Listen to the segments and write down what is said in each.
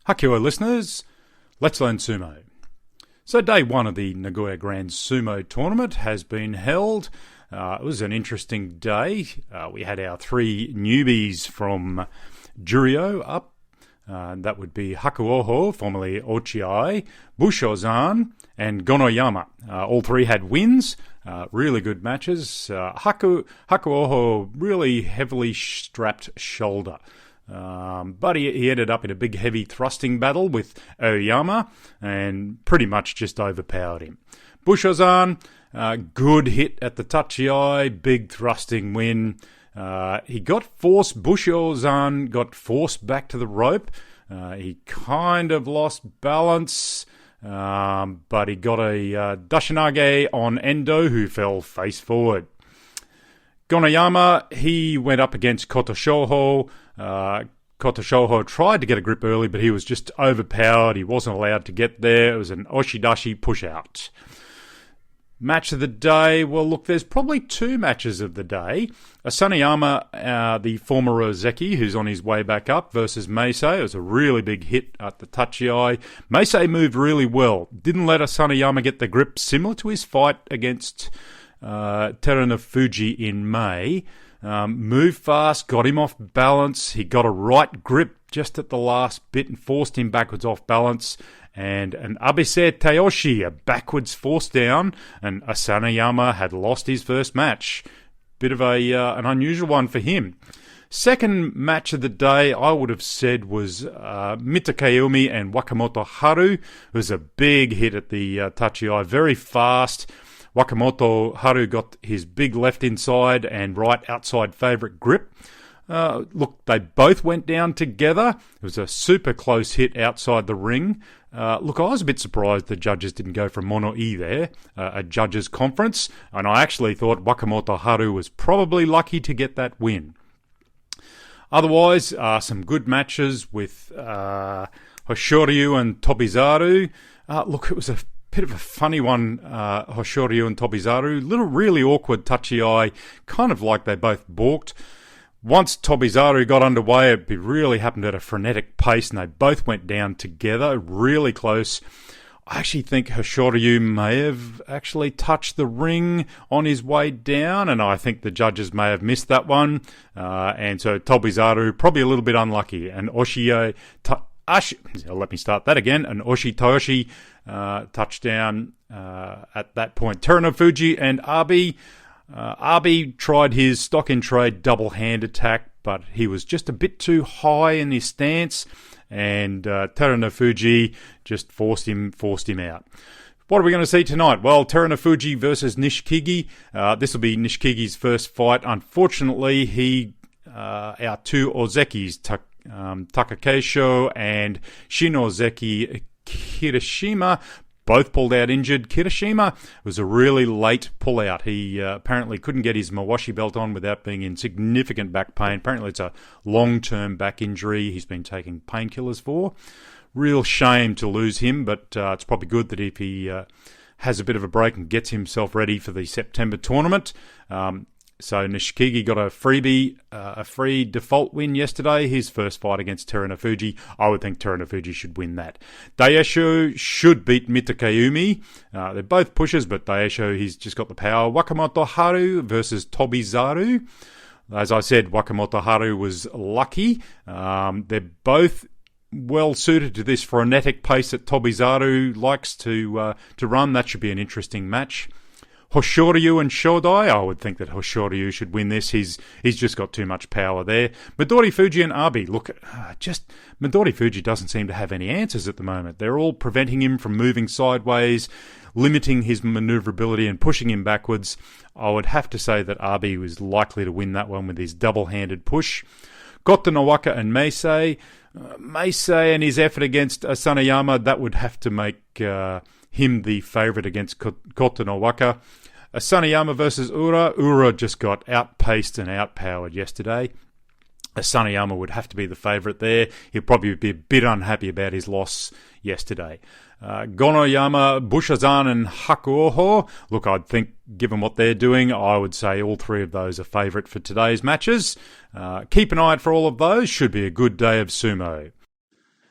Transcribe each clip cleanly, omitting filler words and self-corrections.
Hakuo listeners, let's learn sumo. So day one of the Nagoya Grand Sumo Tournament has been held. It was an interesting day. We had our three newbies from Juryo up. That would be Hakuoho, formerly Ochiai, Bushozan, and Gonoyama. All three had wins. Really good matches. Hakuoho really heavily strapped shoulder. But he ended up in a big heavy thrusting battle with Oyama and pretty much just overpowered him. Bushozan, good hit at the tachi, big thrusting win. Bushozan got forced back to the rope. He kind of lost balance, but he got a Dashinage on Endo, who fell face forward. Gonoyama, he went up against Kotoshoho. Kotoshoho tried to get a grip early, but he was just overpowered. He wasn't allowed to get there. It was an Oshidashi push-out. Match of the day. Well, look, there's probably two matches of the day. Asanayama, the former Ozeki, who's on his way back up, versus Meisei. It was a really big hit at the tachi. Meisei moved really well. Didn't let Asanayama get the grip, similar to his fight against Terunofuji in May. Moved fast, got him off balance. He got a right grip just at the last bit and forced him backwards off balance. And an Abise Tayoshi, a backwards force down, and Asanayama had lost his first match. Bit of an unusual one for him. Second match of the day, I would have said, was Mitakaeumi and Wakamoto Haru. It was a big hit at the tachi, very fast. Wakamoto Haru got his big left inside and right outside favourite grip. Look, they both went down together. It was a super close hit outside the ring. Look, I was a bit surprised the judges didn't go for mono-e there, a judges' conference, and I actually thought Wakamoto Haru was probably lucky to get that win. Otherwise, some good matches with Hoshoryu and Tobizaru. Look, it was a bit of a funny one, Hoshoryu and Tobizaru. Really awkward tachi, kind of like they both balked. Once Tobizaru got underway, it really happened at a frenetic pace, and they both went down together, really close. I actually think Hoshoryu may have actually touched the ring on his way down, and I think the judges may have missed that one. And so Tobizaru, probably a little bit unlucky. And An Oshi Toyoshi touchdown at that point. Terunofuji and Abi. Abi tried his stock-in-trade double-hand attack, but he was just a bit too high in his stance, and Terunofuji just forced him out. What are we going to see tonight? Well, Terunofuji versus Nishikigi. This will be Nishikigi's first fight. Unfortunately, our two Ozekis, Takakeisho and Shinozeki Kirishima, both pulled out injured. Kirishima was a really late pull-out. He apparently couldn't get his Mawashi belt on without being in significant back pain. Apparently it's a long-term back injury he's been taking painkillers for. Real shame to lose him, but it's probably good that if he has a bit of a break and gets himself ready for the September tournament. So Nishikigi got a free default win yesterday. His first fight against Terunofuji. I would think Terunofuji should win that. Daisho should beat Mitakaeumi. They're both pushers, but Daisho, he's just got the power. Wakamoto Haru versus Tobizaru. As I said, Wakamoto Haru was lucky. They're both well suited to this frenetic pace that Tobizaru likes to run. That should be an interesting match. Hoshoryu and Shodai, I would think that Hoshoryu should win this. He's just got too much power there. Midori Fuji and Abi, look, Midori Fuji doesn't seem to have any answers at the moment. They're all preventing him from moving sideways, limiting his maneuverability and pushing him backwards. I would have to say that Abi was likely to win that one with his double-handed push. Goto Nowaka and Meisei. Meisei and his effort against Asanayama, that would have to make him the favourite against Goto Nowaka. Asanayama versus Ura. Ura just got outpaced and outpowered yesterday. Asanayama would have to be the favourite there. He'll probably be a bit unhappy about his loss yesterday. Gonoyama, Bushazan and Hakuoho. Look, I'd think, given what they're doing, I would say all three of those are favourite for today's matches. Keep an eye out for all of those. Should be a good day of sumo.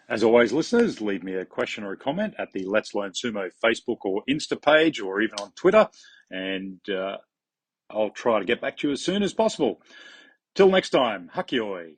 As always, listeners, leave me a question or a comment at the Let's Learn Sumo Facebook or Insta page, or even on Twitter, and I'll try to get back to you as soon as possible. Till next time, hakioi.